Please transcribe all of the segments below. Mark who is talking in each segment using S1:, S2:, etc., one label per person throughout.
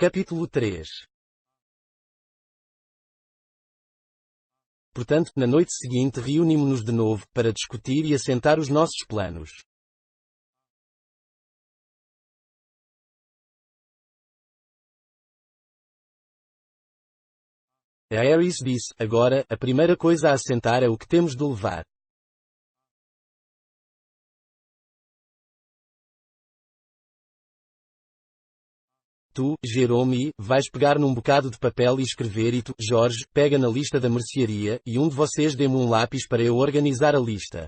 S1: Capítulo 3. Portanto, na noite seguinte reunimos-nos de novo, para discutir e assentar os nossos planos. A Aerys disse: agora, a primeira coisa a assentar é o que temos de levar. Tu, Jerome, vais pegar num bocado de papel e escrever, e tu, Jorge, pega na lista da mercearia, e um de vocês dê-me um lápis para eu organizar a lista.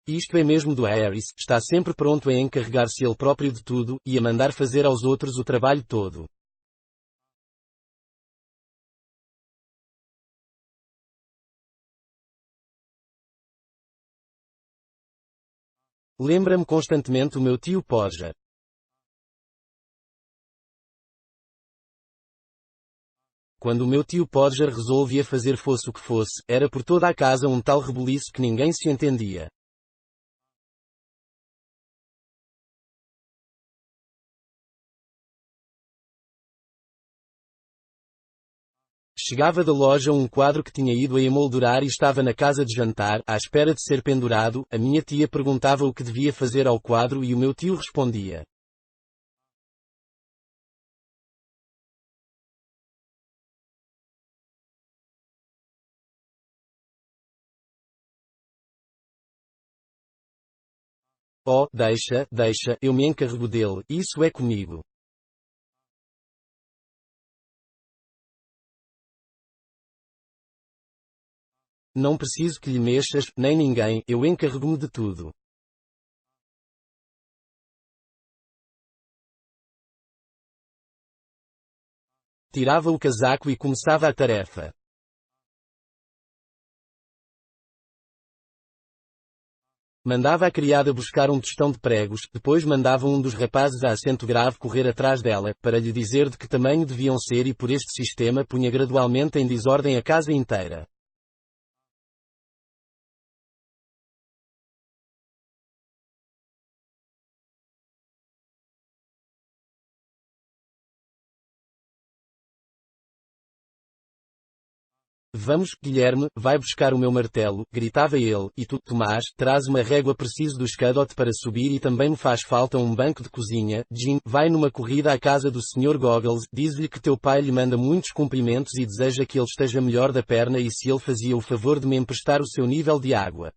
S1: Isto é mesmo do Aerys, está sempre pronto a encarregar-se ele próprio de tudo, e a mandar fazer aos outros o trabalho todo. Lembra-me constantemente o meu tio Podger. Quando o meu tio Podger resolvia fazer fosse o que fosse, era por toda a casa um tal rebuliço que ninguém se entendia. Chegava da loja um quadro que tinha ido a emoldurar e estava na casa de jantar, à espera de ser pendurado. A minha tia perguntava o que devia fazer ao quadro e o meu tio respondia: oh, deixa, eu me encarrego dele, isso é comigo. Não preciso que lhe mexas, nem ninguém, eu encarrego-me de tudo. Tirava o casaco e começava a tarefa. Mandava a criada buscar um tostão de pregos, depois mandava um dos rapazes a acento grave correr atrás dela, para lhe dizer de que tamanho deviam ser, e por este sistema punha gradualmente em desordem a casa inteira. Vamos, Guilherme, vai buscar o meu martelo, gritava ele, e tu, Tomás, traz uma régua preciso do escadote para subir, e também me faz falta um banco de cozinha. Jim, vai numa corrida à casa do Sr. Goggles, diz-lhe que teu pai lhe manda muitos cumprimentos e deseja que ele esteja melhor da perna, e se ele fazia o favor de me emprestar o seu nível de água.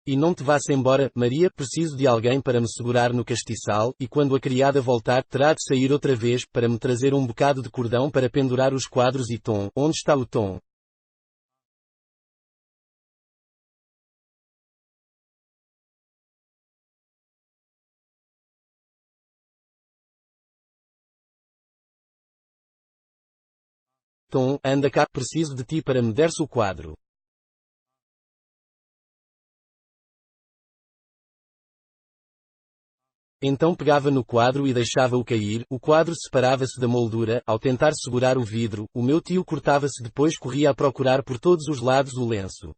S1: E não te vás embora, Maria, preciso de alguém para me segurar no castiçal, e quando a criada voltar, terá de sair outra vez, para me trazer um bocado de cordão para pendurar os quadros. E Tom, onde está o Tom? Tom, anda cá, preciso de ti para me deres o quadro. Então pegava no quadro e deixava-o cair, o quadro separava-se da moldura. Ao tentar segurar o vidro, o meu tio cortava-se, depois corria a procurar por todos os lados o lenço.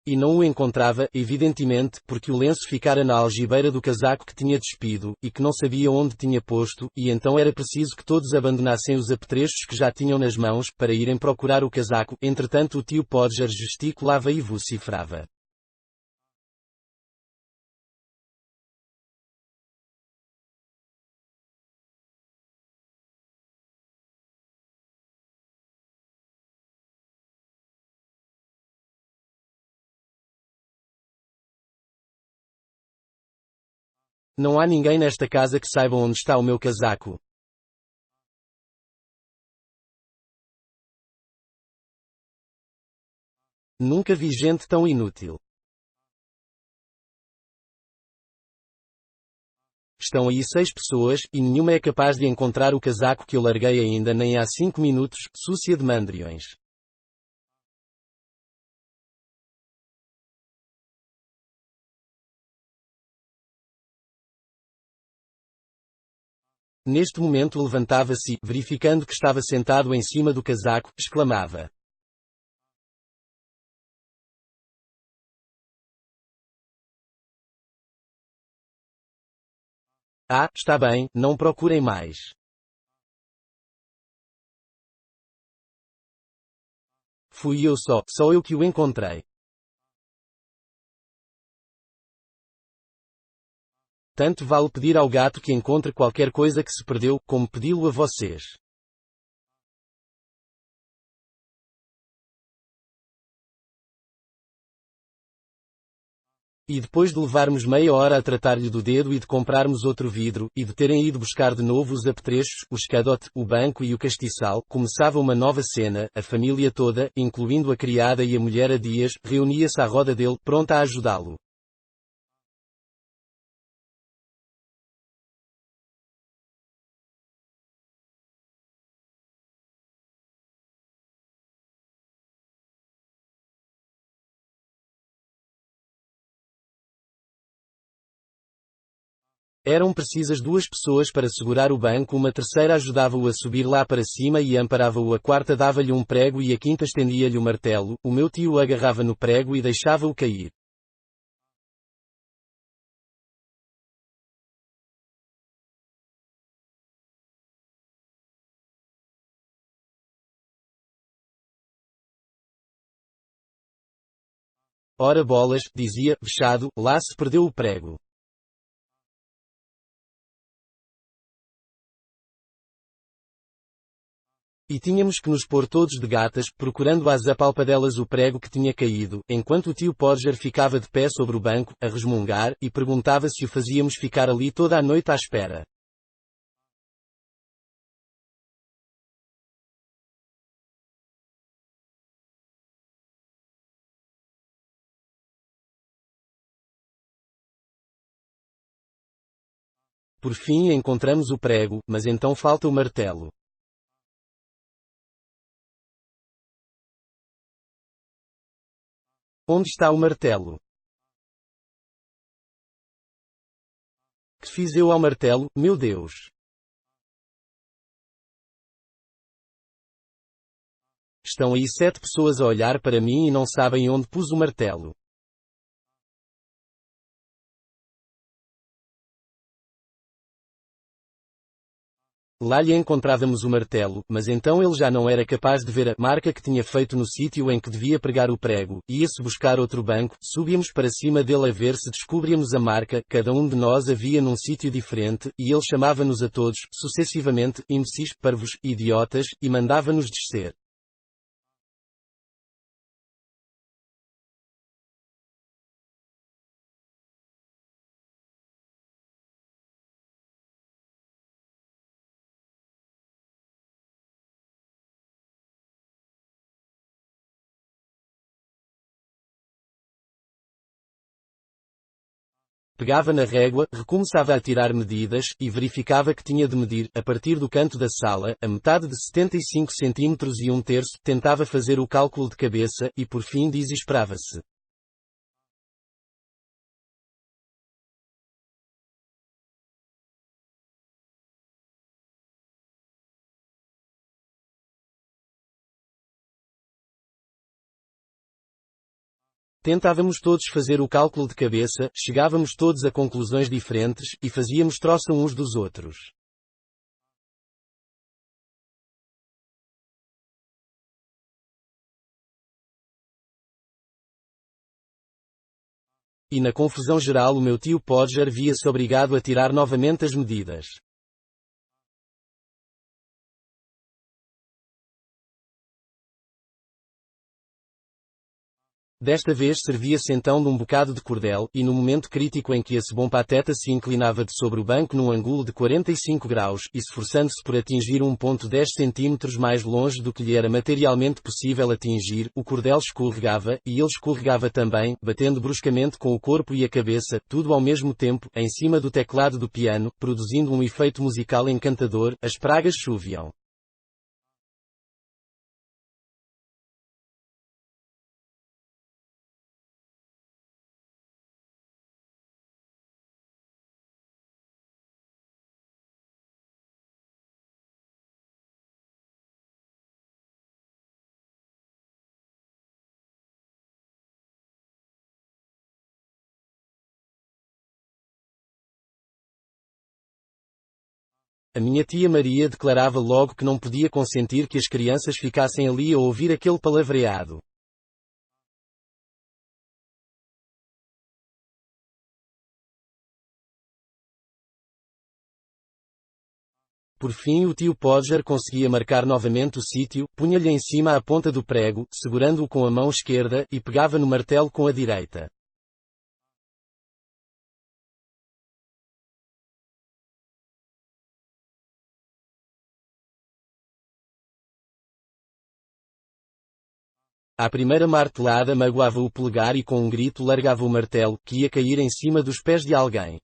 S1: E não o encontrava, evidentemente, porque o lenço ficara na algibeira do casaco que tinha despido, e que não sabia onde tinha posto, e então era preciso que todos abandonassem os apetrechos que já tinham nas mãos, para irem procurar o casaco. Entretanto o tio Podger gesticulava e vociferava: não há ninguém nesta casa que saiba onde está o meu casaco. Nunca vi gente tão inútil. Estão aí 6 pessoas, e nenhuma é capaz de encontrar o casaco que eu larguei ainda nem há 5 minutos, súcia de mandriões. Neste momento levantava-se e, verificando que estava sentado em cima do casaco, exclamava: "Ah, está bem, não procurem mais. Fui eu só eu que o encontrei. Tanto vale pedir ao gato que encontre qualquer coisa que se perdeu, como pedi-lo a vocês." E depois de levarmos meia hora a tratar-lhe do dedo e de comprarmos outro vidro, e de terem ido buscar de novo os apetrechos, o escadote, o banco e o castiçal, começava uma nova cena, a família toda, incluindo a criada e a mulher a Dias, reunia-se à roda dele, pronta a ajudá-lo. Eram precisas 2 pessoas para segurar o banco, uma terceira ajudava-o a subir lá para cima e amparava-o, a quarta dava-lhe um prego e a quinta estendia-lhe o martelo, o meu tio agarrava no prego e deixava-o cair. Ora bolas, dizia, vexado, lá se perdeu o prego. E tínhamos que nos pôr todos de gatas, procurando às apalpadelas o prego que tinha caído, enquanto o tio Podger ficava de pé sobre o banco, a resmungar, e perguntava se o fazíamos ficar ali toda a noite à espera. Por fim encontramos o prego, mas então falta o martelo. Onde está o martelo? Que fiz eu ao martelo, meu Deus? Estão aí 7 pessoas a olhar para mim e não sabem onde pus o martelo. Lá lhe encontrávamos o martelo, mas então ele já não era capaz de ver a marca que tinha feito no sítio em que devia pregar o prego, ia-se buscar outro banco, subíamos para cima dele a ver se descobríamos a marca, cada um de nós havia num sítio diferente, e ele chamava-nos a todos, sucessivamente, imbecis, parvos, idiotas, e mandava-nos descer. Pegava na régua, recomeçava a tirar medidas, e verificava que tinha de medir, a partir do canto da sala, a metade de 75 centímetros e 1/3, tentava fazer o cálculo de cabeça, e por fim desesperava-se. Tentávamos todos fazer o cálculo de cabeça, chegávamos todos a conclusões diferentes, e fazíamos troça uns dos outros. E na confusão geral o meu tio Podger via-se obrigado a tirar novamente as medidas. Desta vez servia-se então de um bocado de cordel, e no momento crítico em que esse bom pateta se inclinava de sobre o banco num ângulo de 45 graus, esforçando-se por atingir 1,10 centímetros mais longe do que lhe era materialmente possível atingir, o cordel escorregava, e ele escorregava também, batendo bruscamente com o corpo e a cabeça, tudo ao mesmo tempo, em cima do teclado do piano, produzindo um efeito musical encantador. As pragas choviam. A minha tia Maria declarava logo que não podia consentir que as crianças ficassem ali a ouvir aquele palavreado. Por fim o tio Podger conseguia marcar novamente o sítio, punha-lhe em cima a ponta do prego, segurando-o com a mão esquerda, e pegava no martelo com a direita. À primeira martelada magoava o polegar e com um grito largava o martelo, que ia cair em cima dos pés de alguém.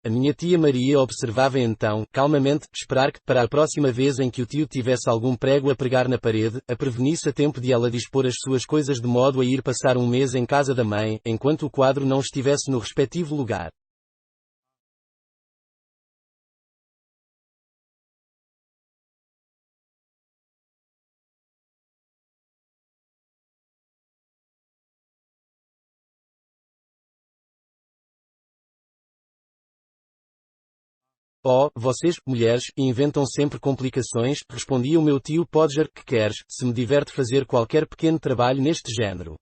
S1: A minha tia Maria observava então, calmamente, esperar que, para a próxima vez em que o tio tivesse algum prego a pregar na parede, a prevenisse a tempo de ela dispor as suas coisas de modo a ir passar um mês em casa da mãe, enquanto o quadro não estivesse no respectivo lugar. Oh, vocês, mulheres, inventam sempre complicações, respondia o meu tio Podger, que queres, se me diverte fazer qualquer pequeno trabalho neste género.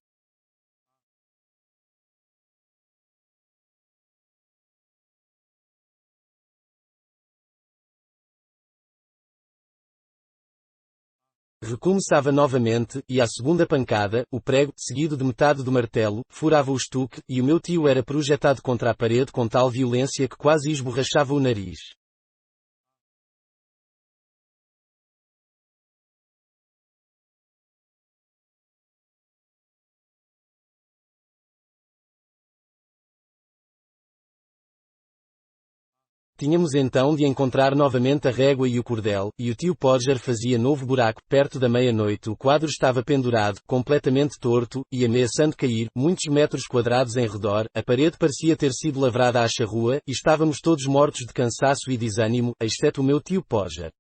S1: Recomeçava novamente, e à segunda pancada, o prego, seguido de metade do martelo, furava o estuque, e o meu tio era projetado contra a parede com tal violência que quase esborrachava o nariz. Tínhamos então de encontrar novamente a régua e o cordel, e o tio Podger fazia novo buraco. Perto da meia-noite o quadro estava pendurado, completamente torto, e ameaçando cair, muitos metros quadrados em redor. A parede parecia ter sido lavrada à charrua, e estávamos todos mortos de cansaço e desânimo, exceto o meu tio Podger.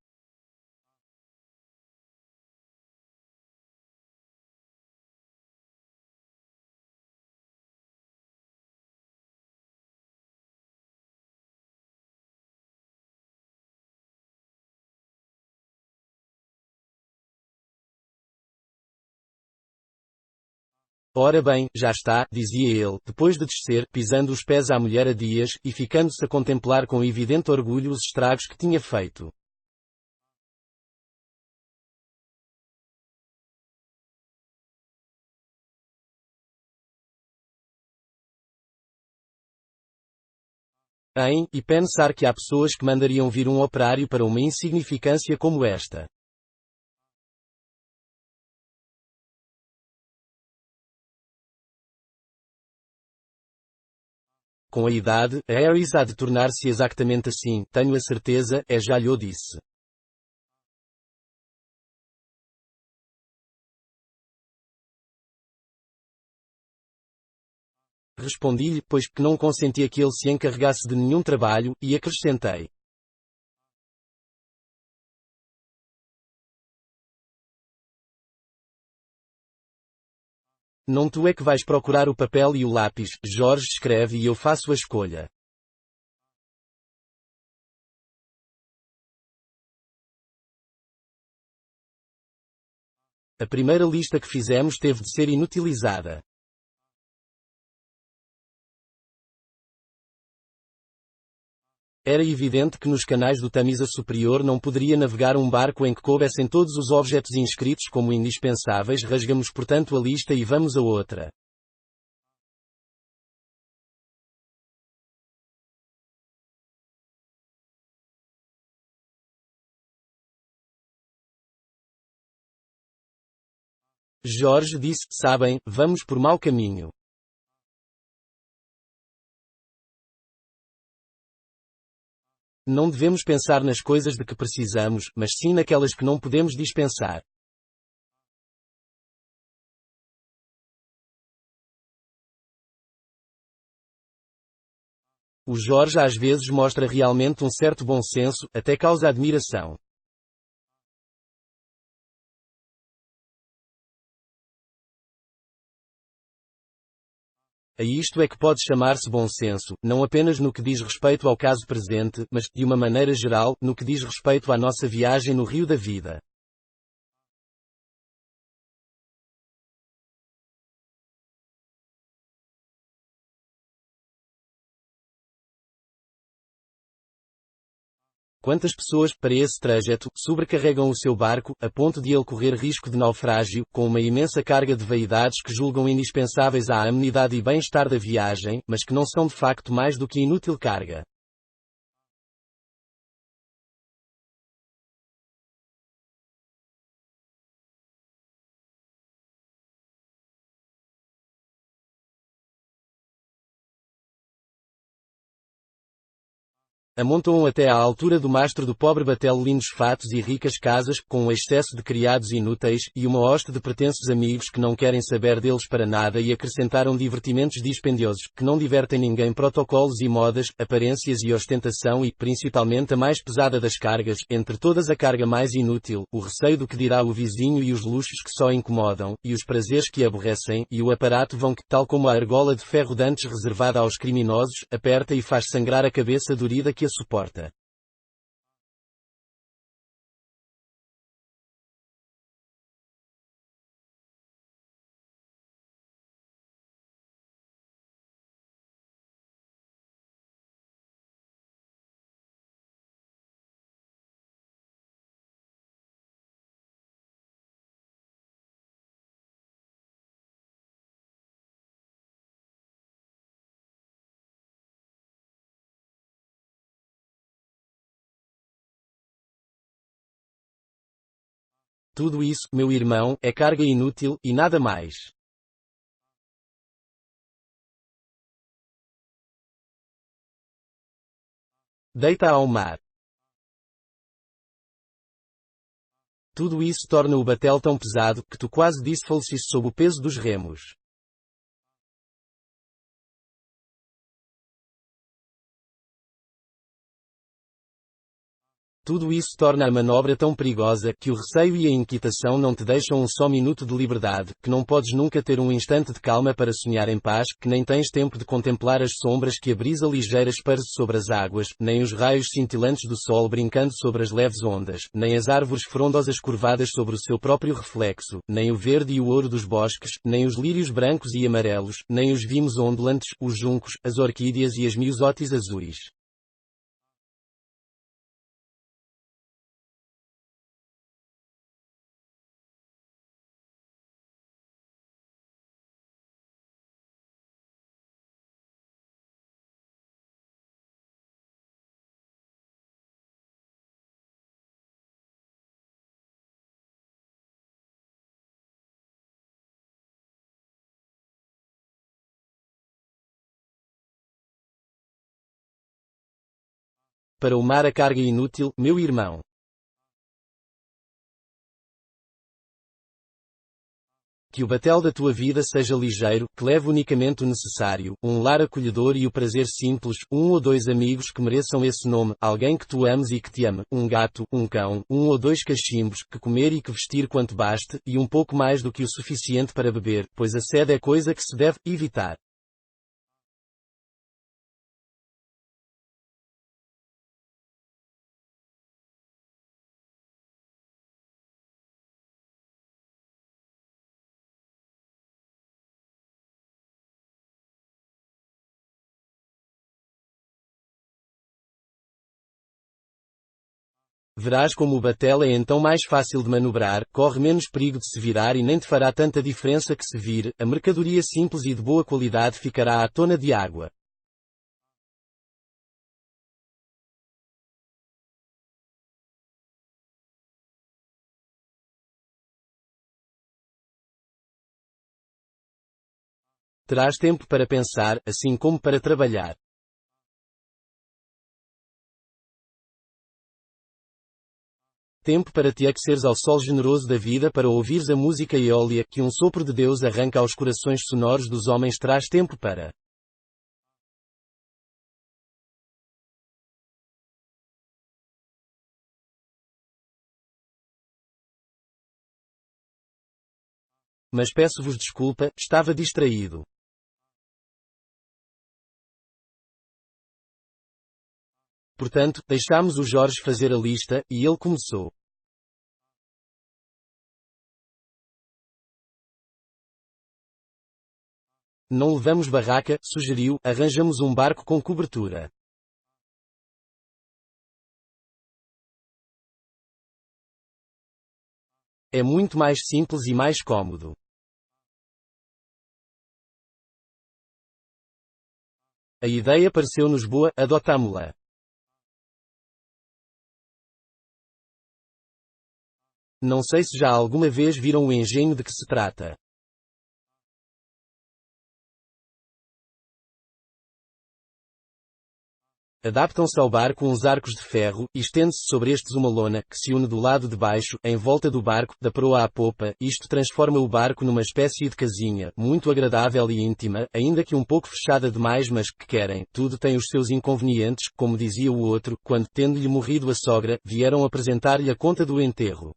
S1: Ora bem, já está, dizia ele, depois de descer, pisando os pés à mulher a dias, e ficando-se a contemplar com evidente orgulho os estragos que tinha feito. E pensar que há pessoas que mandariam vir um operário para uma insignificância como esta. Com a idade, a Harris há de tornar-se exatamente assim, tenho a certeza, já lhe o disse. Respondi-lhe, pois, que não consentia que ele se encarregasse de nenhum trabalho, e acrescentei. Não tu é que vais procurar o papel e o lápis, Jorge escreve e eu faço a escolha. A primeira lista que fizemos teve de ser inutilizada. Era evidente que nos canais do Tamisa Superior não poderia navegar um barco em que coubessem todos os objetos inscritos como indispensáveis. Rasgamos portanto a lista e vamos a outra. Jorge disse, sabem, vamos por mau caminho. Não devemos pensar nas coisas de que precisamos, mas sim naquelas que não podemos dispensar. O Jorge às vezes mostra realmente um certo bom senso, até causa admiração. A isto é que pode chamar-se bom senso, não apenas no que diz respeito ao caso presente, mas, de uma maneira geral, no que diz respeito à nossa viagem no rio da vida. Quantas pessoas, para esse trajeto, sobrecarregam o seu barco, a ponto de ele correr risco de naufrágio, com uma imensa carga de vaidades que julgam indispensáveis à amenidade e bem-estar da viagem, mas que não são de facto mais do que inútil carga. Amontoam até à altura do mastro do pobre batel lindos fatos e ricas casas, com um excesso de criados inúteis, e uma hoste de pretensos amigos que não querem saber deles para nada e acrescentaram divertimentos dispendiosos, que não divertem ninguém protocolos e modas, aparências e ostentação e, principalmente a mais pesada das cargas, entre todas a carga mais inútil, o receio do que dirá o vizinho e os luxos que só incomodam, e os prazeres que aborrecem, e o aparato vão que, tal como a argola de ferro dantes reservada aos criminosos, aperta e faz sangrar a cabeça dorida que a suporta. Tudo isso, meu irmão, é carga inútil, e nada mais. Deita ao mar. Tudo isso torna o batel tão pesado, que tu quase desfaleciste sob o peso dos remos. Tudo isso torna a manobra tão perigosa, que o receio e a inquietação não te deixam um só minuto de liberdade, que não podes nunca ter um instante de calma para sonhar em paz, que nem tens tempo de contemplar as sombras que a brisa ligeira esparce sobre as águas, nem os raios cintilantes do sol brincando sobre as leves ondas, nem as árvores frondosas curvadas sobre o seu próprio reflexo, nem o verde e o ouro dos bosques, nem os lírios brancos e amarelos, nem os vimos ondulantes, os juncos, as orquídeas e as miosótis azuis. Para o mar a carga inútil, meu irmão. Que o batel da tua vida seja ligeiro, que leve unicamente o necessário, um lar acolhedor e o prazer simples, um ou dois amigos que mereçam esse nome, alguém que tu ames e que te ame, um gato, um cão, um ou dois cachimbos, que comer e que vestir quanto baste, e um pouco mais do que o suficiente para beber, pois a sede é coisa que se deve evitar. Verás como o batel é então mais fácil de manobrar, corre menos perigo de se virar e nem te fará tanta diferença que se vire, a mercadoria simples e de boa qualidade ficará à tona de água. Terás tempo para pensar, assim como para trabalhar. Tempo para te aqueceres ao sol generoso da vida, para ouvires a música eólia que um sopro de Deus arranca aos corações sonoros dos homens. Traz tempo para Mas peço-vos desculpa, estava distraído. Portanto, deixámos o Jorge fazer a lista, e ele começou. Não levamos barraca, sugeriu, arranjamos um barco com cobertura. É muito mais simples e mais cômodo. A ideia pareceu-nos boa, adotámo-la. Não sei se já alguma vez viram o engenho de que se trata. Adaptam-se ao barco uns arcos de ferro, e estende-se sobre estes uma lona, que se une do lado de baixo, em volta do barco, da proa à popa. Isto transforma o barco numa espécie de casinha, muito agradável e íntima, ainda que um pouco fechada demais, mas que querem. Tudo tem os seus inconvenientes, como dizia o outro, quando, tendo-lhe morrido a sogra, vieram apresentar-lhe a conta do enterro.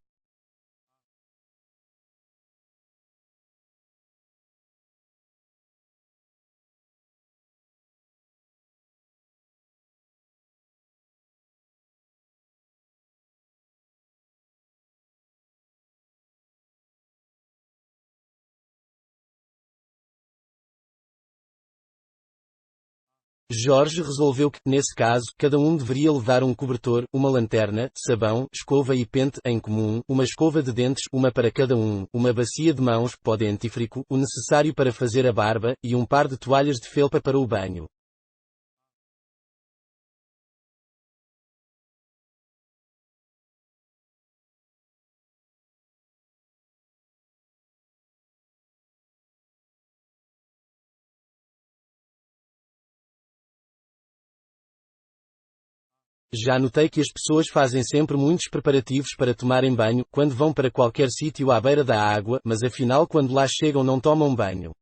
S1: Jorge resolveu que, nesse caso, cada um deveria levar um cobertor, uma lanterna, sabão, escova e pente em comum, uma escova de dentes, uma para cada um, uma bacia de mãos, pó dentífrico, o necessário para fazer a barba, e um par de toalhas de felpa para o banho. Já notei que as pessoas fazem sempre muitos preparativos para tomarem banho, quando vão para qualquer sítio à beira da água, mas afinal quando lá chegam não tomam banho.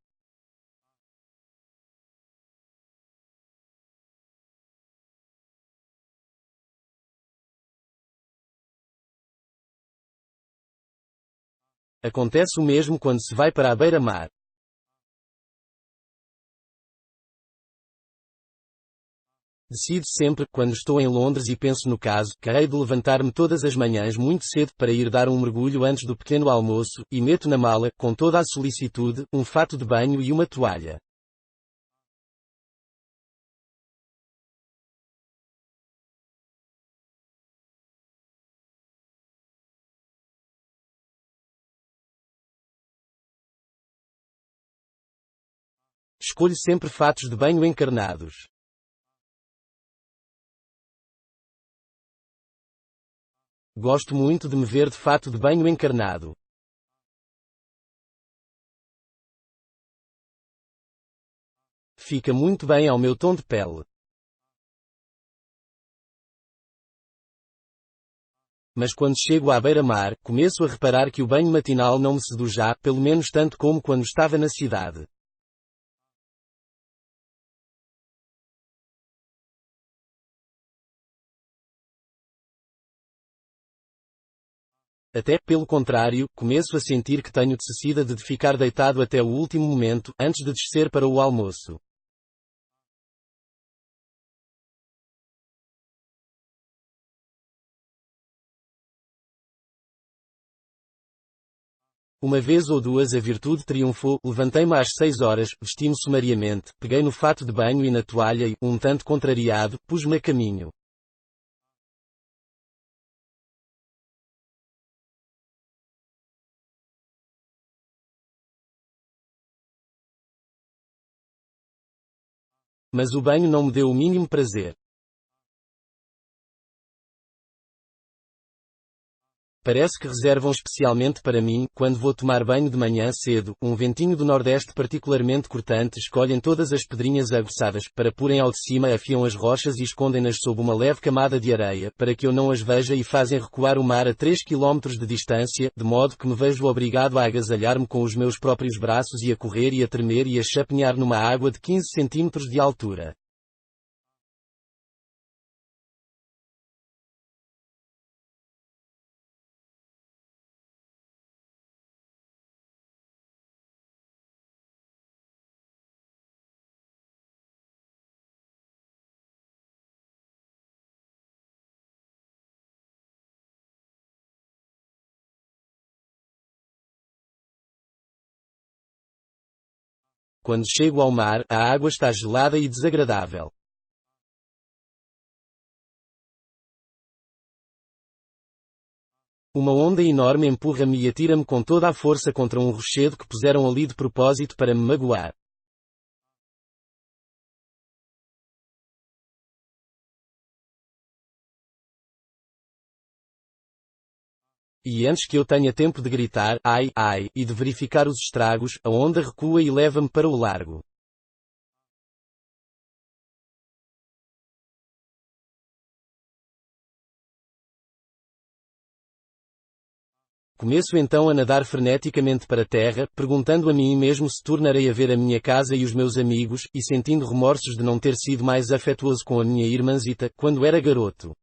S1: Acontece o mesmo quando se vai para a beira-mar. Decido sempre, quando estou em Londres e penso no caso, que hei de levantar-me todas as manhãs muito cedo para ir dar um mergulho antes do pequeno almoço, e meto na mala, com toda a solicitude, um fato de banho e uma toalha. Escolho sempre fatos de banho encarnados. Gosto muito de me ver de fato de banho encarnado. Fica muito bem ao meu tom de pele. Mas quando chego à beira-mar, começo a reparar que o banho matinal não me seduz já, pelo menos tanto como quando estava na cidade. Até, pelo contrário, começo a sentir que tenho necessidade de ficar deitado até o último momento, antes de descer para o almoço. Uma vez ou duas a virtude triunfou, levantei-me às 6 horas, vesti-me sumariamente, peguei no fato de banho e na toalha e, um tanto contrariado, pus-me a caminho. Mas o banho não me deu o mínimo prazer. Parece que reservam especialmente para mim, quando vou tomar banho de manhã cedo, um ventinho do nordeste particularmente cortante escolhem todas as pedrinhas aguçadas, para porem ao de cima afiam as rochas e escondem-nas sob uma leve camada de areia, para que eu não as veja e fazem recuar o mar a 3 quilómetros de distância, de modo que me vejo obrigado a agasalhar-me com os meus próprios braços e a correr e a tremer e a chapinhar numa água de 15 centímetros de altura. Quando chego ao mar, a água está gelada e desagradável. Uma onda enorme empurra-me e atira-me com toda a força contra um rochedo que puseram ali de propósito para me magoar. E antes que eu tenha tempo de gritar, ai, ai, e de verificar os estragos, a onda recua e leva-me para o largo. Começo então a nadar freneticamente para a terra, perguntando a mim mesmo se tornarei a ver a minha casa e os meus amigos, e sentindo remorsos de não ter sido mais afetuoso com a minha irmãzita, quando era garoto.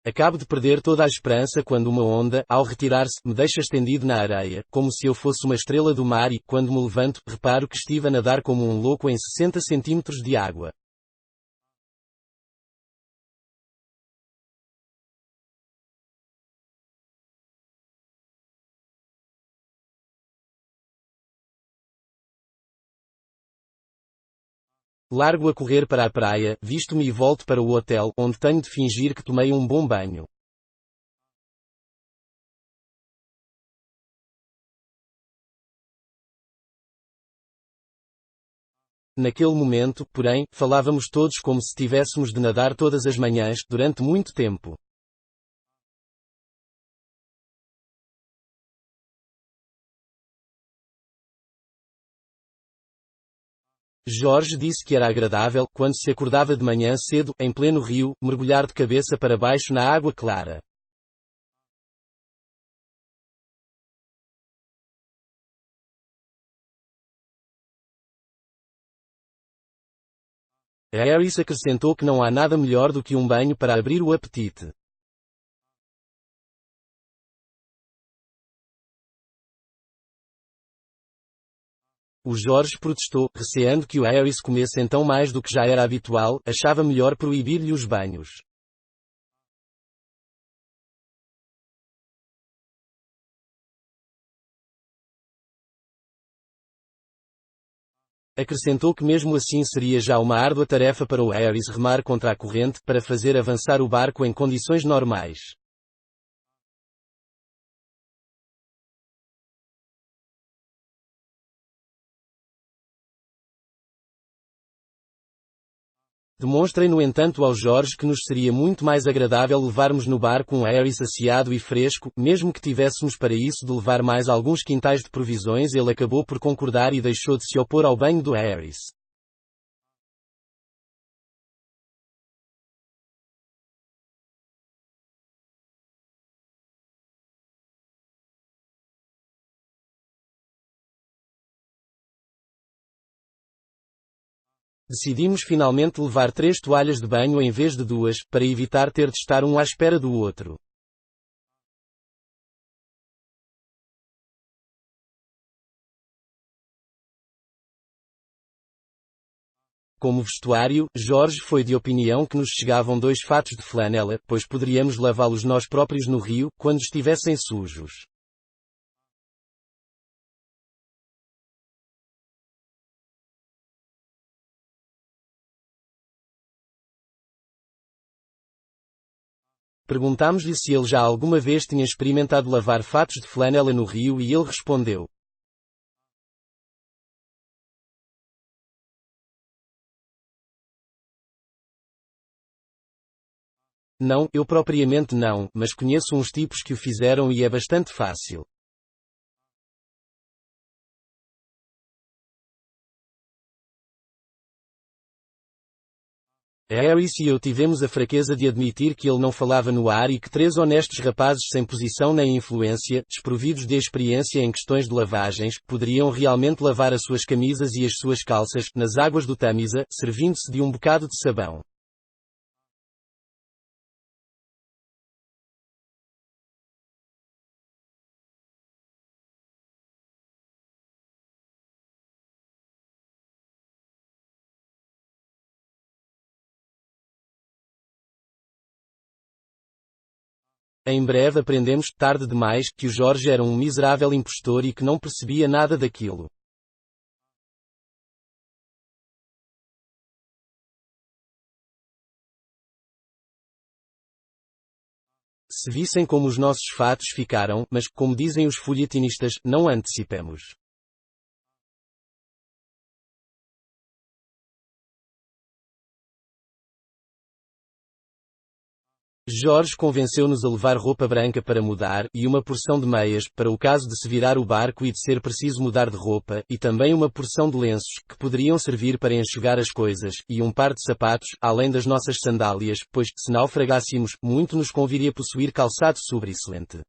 S1: Acabo de perder toda a esperança quando uma onda, ao retirar-se, me deixa estendido na areia, como se eu fosse uma estrela do mar e, quando me levanto, reparo que estive a nadar como um louco em 60 centímetros de água. Largo a correr para a praia, visto-me e volto para o hotel, onde tenho de fingir que tomei um bom banho. Naquele momento, porém, falávamos todos como se tivéssemos de nadar todas as manhãs, durante muito tempo. Jorge disse que era agradável, quando se acordava de manhã cedo, em pleno rio, mergulhar de cabeça para baixo na água clara. Harris acrescentou que não há nada melhor do que um banho para abrir o apetite. O Jorge protestou, receando que o Harris comesse então mais do que já era habitual, achava melhor proibir-lhe os banhos. Acrescentou que mesmo assim seria já uma árdua tarefa para o Harris remar contra a corrente, para fazer avançar o barco em condições normais. Demonstrei no entanto ao Jorge que nos seria muito mais agradável levarmos no barco um Harris asseado e fresco, mesmo que tivéssemos para isso de levar mais alguns quintais de provisões. Ele acabou por concordar e deixou de se opor ao banho do Harris. Decidimos finalmente levar 3 toalhas de banho em vez de 2, para evitar ter de estar um à espera do outro. Como vestuário, Jorge foi de opinião que nos chegavam 2 fatos de flanela, pois poderíamos lavá-los nós próprios no rio, quando estivessem sujos. Perguntámos-lhe se ele já alguma vez tinha experimentado lavar fatos de flanela no rio e ele respondeu: não, eu propriamente não, mas conheço uns tipos que o fizeram e é bastante fácil. Harris e eu tivemos a fraqueza de admitir que ele não falava no ar e que 3 honestos rapazes sem posição nem influência, desprovidos de experiência em questões de lavagens, poderiam realmente lavar as suas camisas e as suas calças, nas águas do Tamisa, servindo-se de um bocado de sabão. Em breve aprendemos, tarde demais, que o Jorge era um miserável impostor e que não percebia nada daquilo. Se vissem como os nossos fatos ficaram, mas, como dizem os folhetinistas, não antecipemos. Jorge convenceu-nos a levar roupa branca para mudar, e uma porção de meias, para o caso de se virar o barco e de ser preciso mudar de roupa, e também uma porção de lenços, que poderiam servir para enxugar as coisas, e um par de sapatos, além das nossas sandálias, pois, se naufragássemos, muito nos conviria possuir calçado sobreexcelente.